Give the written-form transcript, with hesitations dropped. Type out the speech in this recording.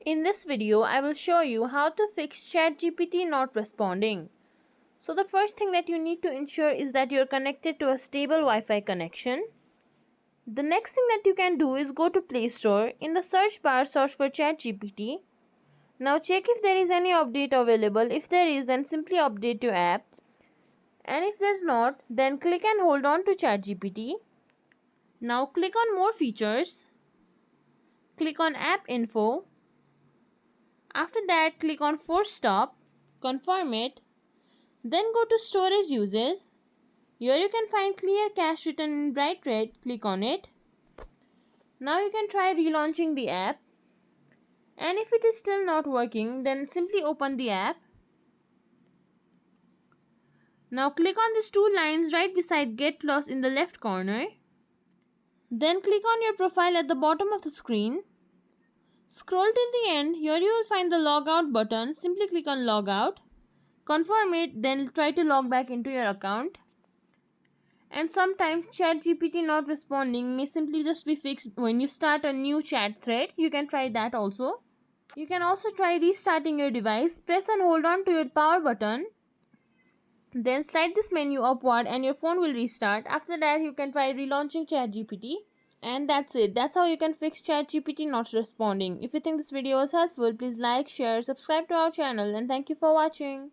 In this video, I will show you how to fix ChatGPT not responding. So the first thing that you need to ensure is that you're connected to a stable Wi-Fi connection. The next thing that you can do is go to Play Store. In the search bar, search for ChatGPT. Now check if there is any update available. If there is, then simply update your app. And if there's not, then click and hold on to ChatGPT. Now click on More Features. Click on App Info. After that, click on Force Stop. Confirm it. Then go to Storage Uses. Here you can find Clear Cache written in bright red. Click on it. Now you can try relaunching the app. And if it is still not working, then simply open the app. Now click on these two lines right beside Get Plus in the left corner. Then click on your profile at the bottom of the screen. Scroll till the end. Here you will find the Logout button. Simply click on Logout. Confirm it, then try to log back into your account. And sometimes ChatGPT not responding may simply just be fixed when you start a new chat thread. You can try that also. You can also try restarting your device. Press and hold on to your power button. Then slide this menu upward and your phone will restart. After that, you can try relaunching ChatGPT. And that's it. That's how you can fix ChatGPT not responding. If you think this video was helpful, please like, share, subscribe to our channel, and thank you for watching.